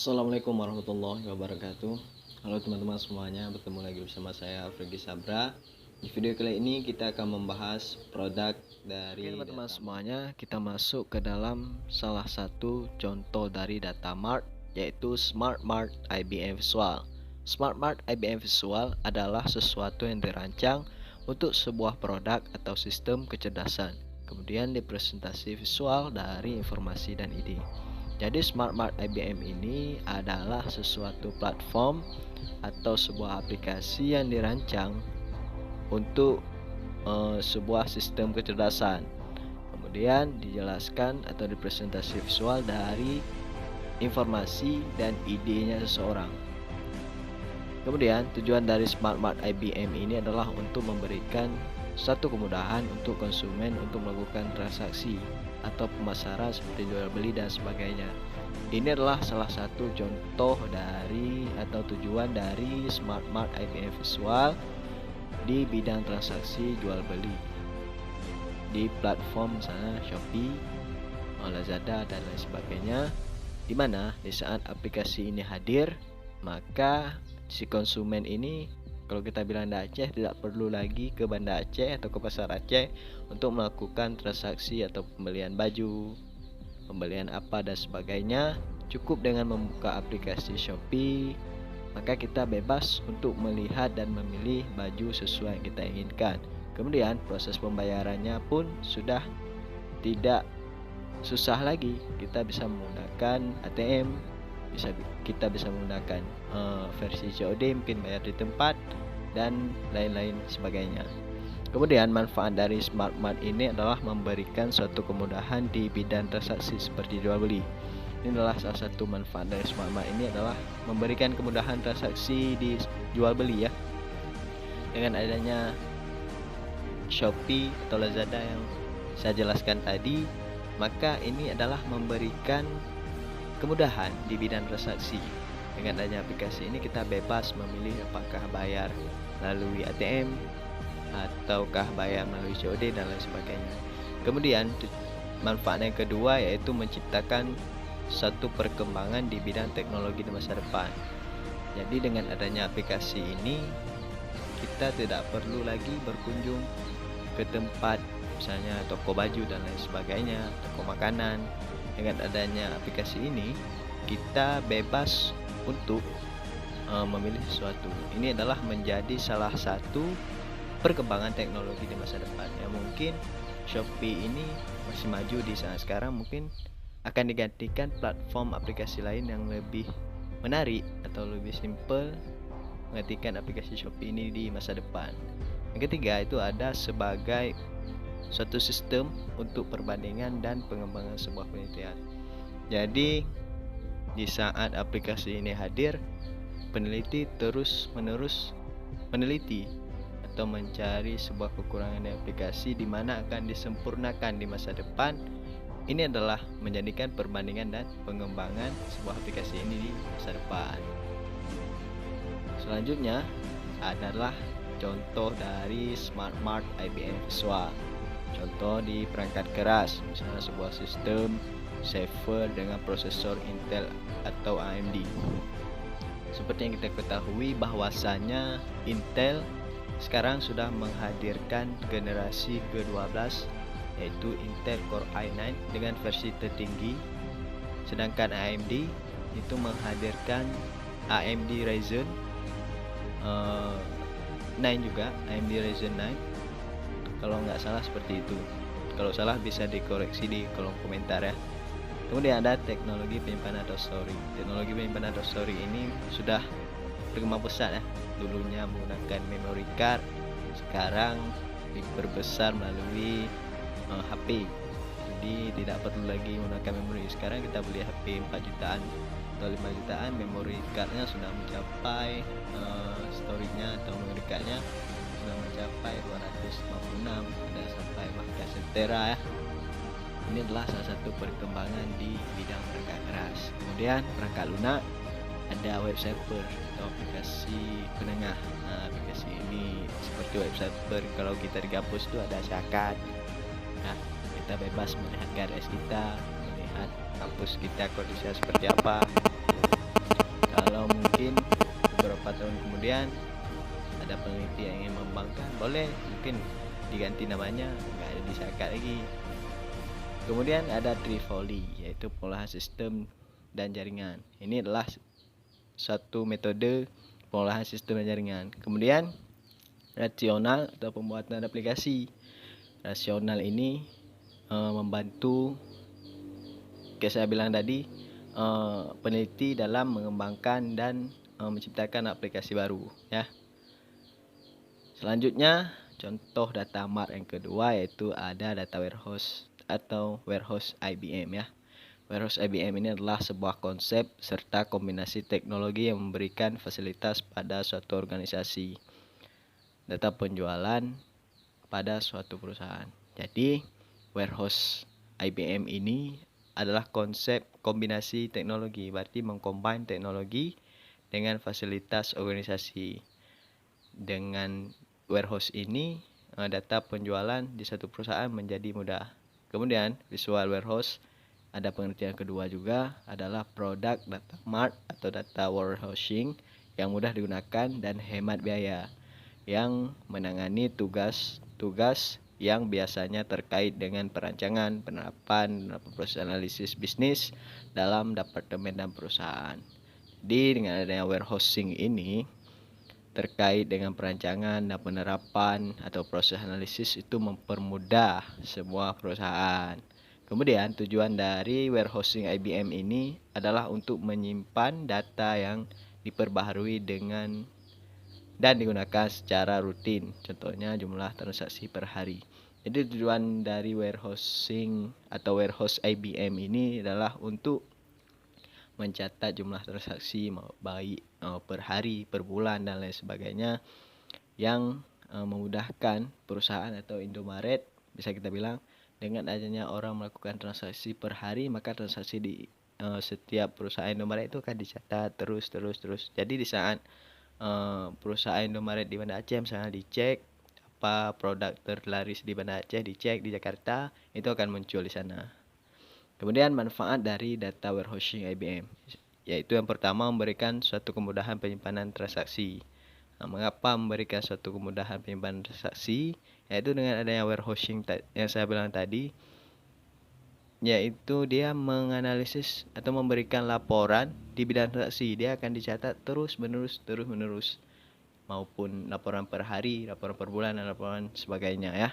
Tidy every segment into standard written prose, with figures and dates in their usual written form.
Assalamualaikum warahmatullahi wabarakatuh. Halo teman-teman semuanya, bertemu lagi bersama saya Fregi Sabra. Di video kali ini kita akan membahas produk dari teman-teman semuanya. Kita masuk ke dalam salah satu contoh dari data mart, yaitu Smart Mart IBM Visual. Smart Mart IBM Visual adalah sesuatu yang dirancang untuk sebuah produk atau sistem kecerdasan, kemudian dipresentasi visual dari informasi dan ide. Jadi Smart Mart IBM ini adalah sesuatu platform atau sebuah aplikasi yang dirancang untuk sebuah sistem kecerdasan. Kemudian dijelaskan atau dipresentasi visual dari informasi dan idenya seseorang. Kemudian tujuan dari Smart Mart IBM ini adalah untuk memberikan satu kemudahan untuk konsumen untuk melakukan transaksi atau pemasaran seperti jual beli dan sebagainya. Ini adalah salah satu contoh dari atau tujuan dari Smart Mart IBM Visual di bidang transaksi jual beli di platform misalnya Shopee, Lazada dan lain sebagainya, di mana di saat aplikasi ini hadir, maka si konsumen ini, kalau kita bilang Banda Aceh, tidak perlu lagi ke Banda Aceh atau ke pasar Aceh untuk melakukan transaksi atau pembelian baju, pembelian apa dan sebagainya. Cukup dengan membuka aplikasi Shopee, maka kita bebas untuk melihat dan memilih baju sesuai yang kita inginkan. Kemudian proses pembayarannya pun sudah tidak susah lagi. Kita bisa menggunakan ATM, kita bisa menggunakan versi COD, mungkin bayar di tempat dan lain-lain sebagainya. Kemudian manfaat dari Smart Mart ini adalah memberikan suatu kemudahan di bidang transaksi seperti jual beli. Ini adalah salah satu manfaat dari Smart Mart ini adalah memberikan kemudahan transaksi di jual beli ya. Dengan adanya Shopee atau Lazada yang saya jelaskan tadi, maka ini adalah memberikan kemudahan di bidang transaksi. Dengan adanya aplikasi ini kita bebas memilih apakah bayar melalui ATM ataukah bayar melalui COD dan lain sebagainya. Kemudian manfaat yang kedua yaitu menciptakan satu perkembangan di bidang teknologi di masa depan. Jadi dengan adanya aplikasi ini kita tidak perlu lagi berkunjung ke tempat misalnya toko baju dan lain sebagainya, toko makanan. Dengan adanya aplikasi ini kita bebas untuk memilih sesuatu. Ini adalah menjadi salah satu perkembangan teknologi di masa depan. Ya mungkin Shopee ini masih maju di saat sekarang, mungkin akan digantikan platform aplikasi lain yang lebih menarik atau lebih simple mengetikkan aplikasi Shopee ini di masa depan. Yang ketiga itu ada sebagai suatu sistem untuk perbandingan dan pengembangan sebuah penelitian. Jadi di saat aplikasi ini hadir, peneliti terus-menerus meneliti atau mencari sebuah kekurangan di aplikasi di mana akan disempurnakan di masa depan. Ini adalah menjadikan perbandingan dan pengembangan sebuah aplikasi ini di masa depan. Selanjutnya adalah contoh dari Smart Mart IBM Visual. Contoh di perangkat keras, misalnya sebuah sistem server dengan prosesor Intel atau AMD. Seperti yang kita ketahui bahwasanya Intel sekarang sudah menghadirkan generasi ke-12 yaitu Intel Core i9 dengan versi tertinggi, sedangkan AMD itu menghadirkan AMD Ryzen 9 juga, AMD Ryzen 9 kalau nggak salah seperti itu. Kalau salah bisa dikoreksi di kolom komentar ya. Kemudian ada teknologi penyimpanan atau storage. Teknologi penyimpanan atau storage ini sudah berkembang pesat ya. Dulunya menggunakan memory card, sekarang diperbesar melalui HP. Jadi tidak perlu lagi menggunakan memori. Sekarang kita beli HP 4 jutaan atau 5 jutaan, memory cardnya sudah mencapai storage-nya atau memory cardnya sudah mencapai 256, ada sampai bahkan 1 tera ya. Ini adalah salah satu perkembangan di bidang perangkat keras. Kemudian perangkat lunak ada web server atau aplikasi penengah. Nah, aplikasi ini seperti web server kalau kita di kampus itu ada syakat. Nah, kita bebas melihat garis kita, melihat kampus kita kondisinya seperti apa. Kalau mungkin beberapa tahun kemudian ada peneliti yang ingin mengembangkan, boleh mungkin diganti namanya, nggak ada disakat lagi. Kemudian ada trifoli, yaitu pengolahan sistem dan jaringan. Ini adalah satu metode pengolahan sistem dan jaringan. Kemudian rasional atau pembuatan aplikasi. Rasional ini membantu, kayak saya bilang tadi, peneliti dalam mengembangkan dan menciptakan aplikasi baru, ya. Selanjutnya, contoh data mart yang kedua yaitu ada data warehouse atau warehouse IBM, ya. Warehouse IBM ini adalah sebuah konsep serta kombinasi teknologi yang memberikan fasilitas pada suatu organisasi. Data penjualan pada suatu perusahaan. Jadi, warehouse IBM ini adalah konsep kombinasi teknologi, berarti mengcombine teknologi dengan fasilitas organisasi. Dengan warehouse ini, data penjualan di satu perusahaan menjadi mudah. Kemudian, visual warehouse ada pengertian kedua juga adalah produk data mart atau data warehousing yang mudah digunakan dan hemat biaya, yang menangani tugas-tugas yang biasanya terkait dengan perancangan, penerapan, dan proses analisis bisnis dalam departemen dan perusahaan. Jadi dengan adanya warehousing ini terkait dengan perancangan dan penerapan atau proses analisis itu mempermudah semua perusahaan. Kemudian tujuan dari warehousing IBM ini adalah untuk menyimpan data yang diperbaharui dengan dan digunakan secara rutin. Contohnya jumlah transaksi per hari. Jadi tujuan dari warehousing atau warehouse IBM ini adalah untuk mencatat jumlah transaksi baik per hari, per bulan dan lain sebagainya yang memudahkan perusahaan atau Indomaret, bisa kita bilang, dengan adanya orang melakukan transaksi per hari, maka transaksi di setiap perusahaan Indomaret itu akan dicatat terus. Jadi di saat perusahaan Indomaret di Banda Aceh misalnya dicek apa produk terlaris di Banda Aceh, dicek di Jakarta, itu akan muncul di sana. Kemudian manfaat dari data warehousing IBM, yaitu yang pertama memberikan suatu kemudahan penyimpanan transaksi. Mengapa memberikan suatu kemudahan penyimpanan transaksi? Yaitu dengan adanya warehousing yang saya bilang tadi, yaitu dia menganalisis atau memberikan laporan di bidang transaksi. Dia akan dicatat terus menerus, maupun laporan per hari, laporan per bulan, dan laporan sebagainya, ya.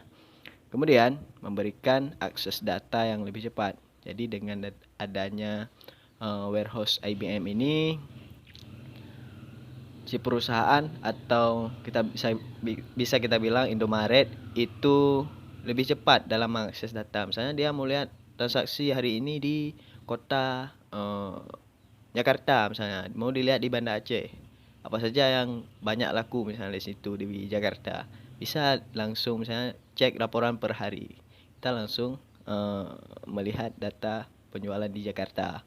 Kemudian memberikan akses data yang lebih cepat. Jadi dengan adanya warehouse IBM ini, si perusahaan atau bisa kita bilang Indomaret itu lebih cepat dalam mengakses data. Misalnya dia mau lihat transaksi hari ini di kota Jakarta, misalnya mau dilihat di Banda Aceh, apa saja yang banyak laku misalnya di situ di Jakarta, bisa langsung misalnya cek laporan per hari, kita langsung melihat data penjualan di Jakarta.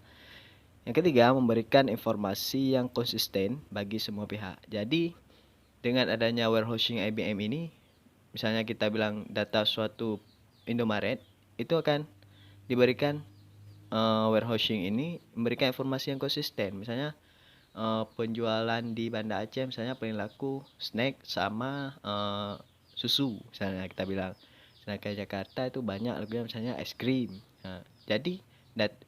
Yang ketiga, memberikan informasi yang konsisten bagi semua pihak. Jadi dengan adanya warehousing IBM ini, misalnya kita bilang data suatu Indomaret, itu akan diberikan warehousing ini memberikan informasi yang konsisten. Misalnya penjualan di Banda Aceh misalnya paling laku snack sama susu, misalnya kita bilang. Sedangkan Jakarta itu banyak lebih misalnya es krim. Jadi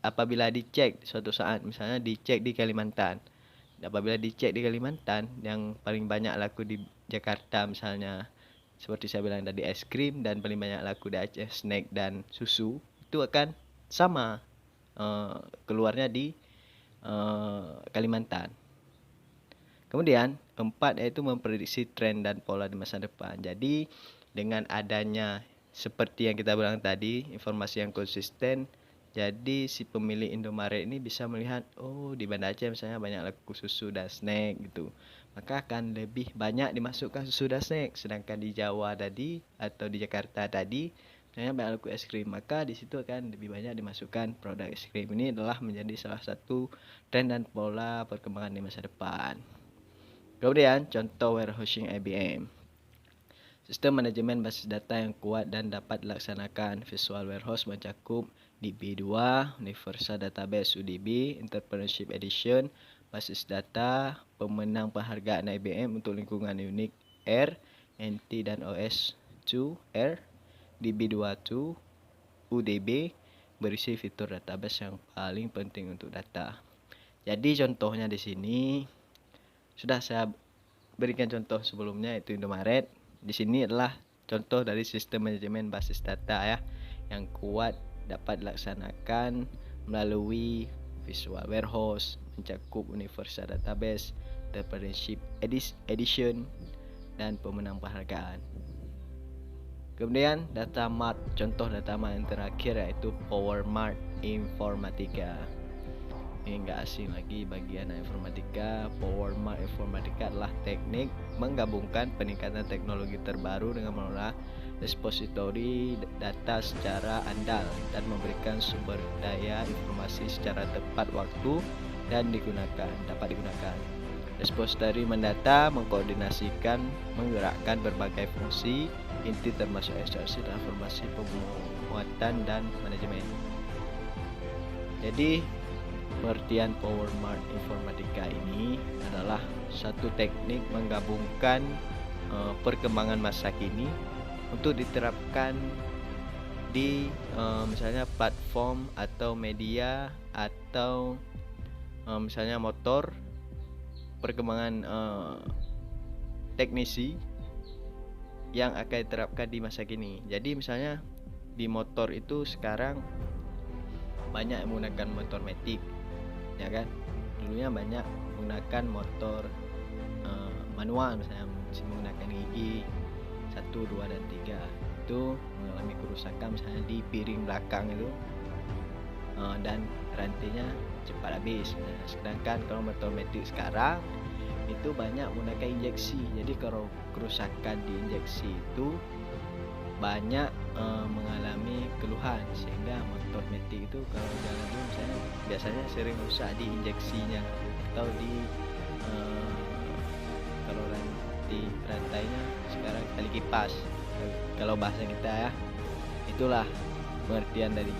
apabila dicek suatu saat, misalnya dicek di Kalimantan, apabila dicek di Kalimantan yang paling banyak laku di Jakarta misalnya, seperti saya bilang tadi es krim, dan paling banyak laku di Aceh snack dan susu, itu akan sama keluarnya di Kalimantan. Kemudian 4 yaitu memprediksi tren dan pola di masa depan. Jadi dengan adanya seperti yang kita bilang tadi, informasi yang konsisten, jadi si pemilik Indomaret ini bisa melihat, oh di Banda Aceh misalnya banyak laku susu dan snack gitu, maka akan lebih banyak dimasukkan susu dan snack. Sedangkan di Jawa tadi atau di Jakarta tadi misalnya banyak laku es krim, maka di situ akan lebih banyak dimasukkan produk es krim. Ini adalah menjadi salah satu tren dan pola perkembangan di masa depan. Kemudian contoh warehousing IBM. Sistem manajemen basis data yang kuat dan dapat dilaksanakan. Visual Warehouse mencakup DB2, Universal Database UDB, Entrepreneurship Edition, basis data, pemenang penghargaan IBM untuk lingkungan Unix R, NT dan OS2 R, DB22, UDB, berisi fitur database yang paling penting untuk data. Jadi contohnya di sini sudah saya berikan contoh sebelumnya, itu Indomaret. Di sini adalah contoh dari sistem manajemen basis data ya, yang kuat dapat dilaksanakan melalui Visual Warehouse, mencakup Universal Database, Partnership Edition, dan pemenang penghargaan. Kemudian data mart, contoh data mart yang terakhir yaitu PowerMart Informatika. Ini enggak asing lagi bagi anak informatika. PowerMart Informatika adalah teknik menggabungkan peningkatan teknologi terbaru dengan mengelola repositori data secara andal dan memberikan sumber daya informasi secara tepat waktu dan dapat digunakan. Repositori mendata mengkoordinasikan, menggerakkan berbagai fungsi inti termasuk ekstraksi dan informasi, pemuatan dan manajemen. Jadi pengertian PowerMart Informatika ini adalah satu teknik menggabungkan perkembangan masa kini untuk diterapkan di misalnya platform atau media atau misalnya motor, perkembangan teknisi yang akan diterapkan di masa kini. Jadi misalnya di motor itu sekarang banyak yang menggunakan motor matic, ya kan? Dulunya banyak menggunakan motor manual, misalnya menggunakan gigi 1, 2 dan 3. Itu mengalami kerusakan misalnya di piring belakang itu, dan rantainya cepat habis. Nah, sedangkan kalau motor matic sekarang itu banyak menggunakan injeksi. Jadi kalau kerusakan di injeksi itu banyak mengalami keluhan, sehingga motor matic itu kalau jalan dulu misalnya biasanya sering rusak di injeksinya atau di kalau rantainya sekarang tali kipas kalau bahasa kita ya. Itulah pengertian dari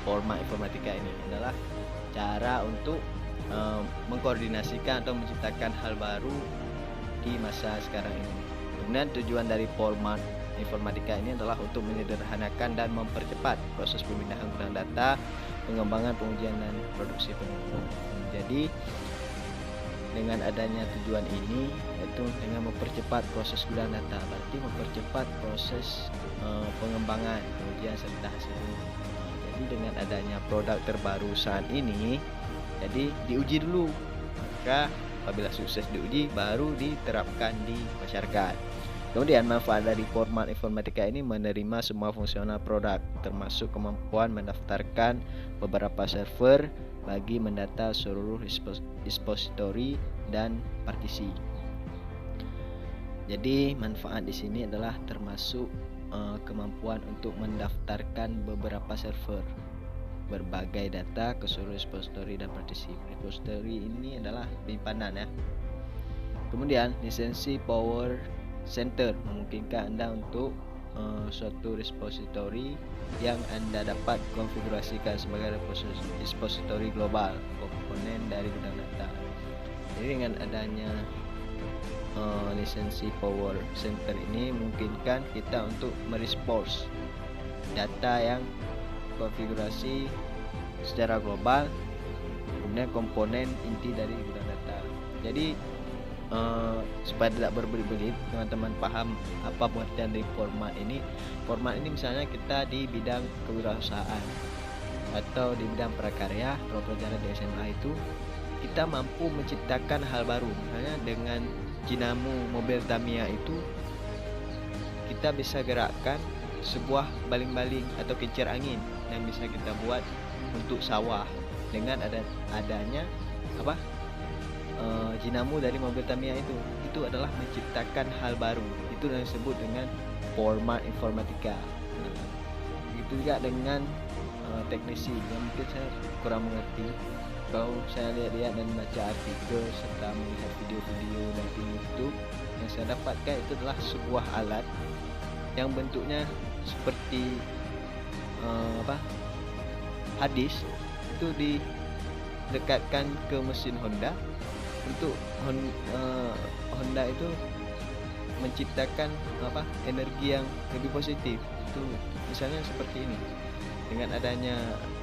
PowerMart Informatika ini adalah cara untuk mengkoordinasikan atau menciptakan hal baru di masa sekarang ini. Kemudian tujuan dari PowerMart Informatika ini adalah untuk menyederhanakan dan mempercepat proses pemindahan gudang data, pengembangan, pengujian dan produksi penumpang. Jadi dengan adanya tujuan ini, yaitu dengan mempercepat proses gudang data, berarti mempercepat proses pengembangan, pengujian serta hasil. Jadi dengan adanya produk terbaru saat ini, jadi diuji dulu, maka apabila sukses diuji baru diterapkan di masyarakat. Kemudian manfaat dari PowerMart Informatika ini menerima semua fungsional produk, termasuk kemampuan mendaftarkan beberapa server bagi mendata seluruh repositori dan partisi. Jadi manfaat di sini adalah termasuk kemampuan untuk mendaftarkan beberapa server berbagai data ke seluruh repositori dan partisi. Repositori ini adalah penyimpanan ya. Kemudian lisensi Power Center memungkinkan Anda untuk suatu repositori yang Anda dapat konfigurasikan sebagai repositori global komponen dari gudang data. Jadi dengan adanya lisensi Power Center ini memungkinkan kita untuk merespons data yang konfigurasi secara global, kemudian komponen inti dari gudang data. Jadi supaya tidak berbelit-belit, teman-teman paham apa pengertian dari PowerMart ini. PowerMart ini misalnya kita di bidang kewirausahaan atau di bidang prakarya, kalau pelajaran di SMA itu kita mampu menciptakan hal baru. Misalnya dengan dinamo mobil Tamiya itu kita bisa gerakkan sebuah baling-baling atau kincir angin yang bisa kita buat untuk sawah dengan adanya dinamo dari mobil Tamiya itu adalah menciptakan hal baru. Itu yang disebut dengan PowerMart Informatika. Begitu juga dengan teknisi yang mungkin saya kurang mengerti. Kalau saya lihat-lihat dan baca artikel serta melihat video-video dari YouTube, yang saya dapatkan itu adalah sebuah alat yang bentuknya seperti hadis itu dekatkan ke mesin Honda untuk Honda itu menciptakan energi yang lebih positif. Itu misalnya seperti ini, dengan adanya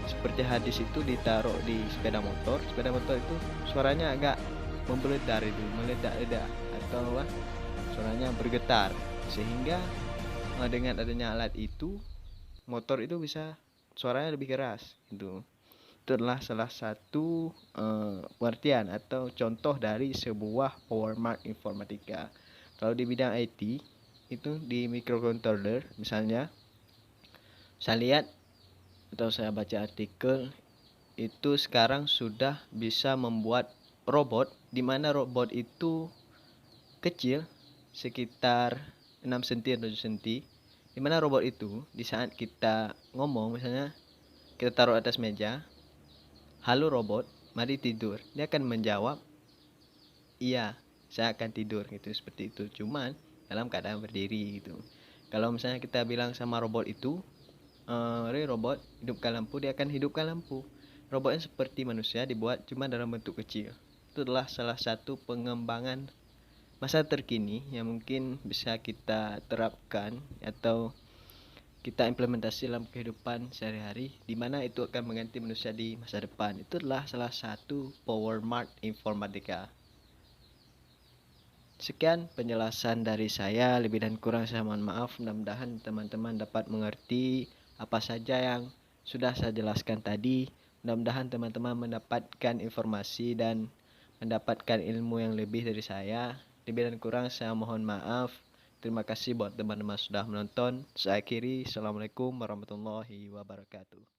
seperti hadis itu ditaruh di sepeda motor itu suaranya agak meledak-ledak atau suaranya bergetar, sehingga dengan adanya alat itu motor itu bisa suaranya lebih keras gitu. Itu adalah salah satu pengertian atau contoh dari sebuah power mark informatika. Kalau di bidang IT itu di microcontroller misalnya, saya lihat atau saya baca artikel itu sekarang sudah bisa membuat robot, di mana robot itu kecil sekitar 6 cm atau 7 cm, di mana robot itu di saat kita ngomong misalnya kita taruh atas meja, halo robot, mari tidur. Dia akan menjawab, iya, saya akan tidur gitu, seperti itu. Cuman dalam keadaan berdiri gitu. Kalau misalnya kita bilang sama robot itu, robot, hidupkan lampu, dia akan hidupkan lampu. Robotnya seperti manusia dibuat cuma dalam bentuk kecil. Itu adalah salah satu pengembangan masa terkini yang mungkin bisa kita terapkan atau kita implementasi dalam kehidupan sehari-hari, di mana itu akan mengganti manusia di masa depan. Itu adalah salah satu power mark informatika. Sekian penjelasan dari saya, lebih dan kurang saya mohon maaf. Mudah-mudahan teman-teman dapat mengerti apa saja yang sudah saya jelaskan tadi. Mudah-mudahan teman-teman mendapatkan informasi dan mendapatkan ilmu yang lebih dari saya. Lebih dan kurang saya mohon maaf. Terima kasih buat teman-teman sudah menonton. Saya akhiri. Assalamualaikum warahmatullahi wabarakatuh.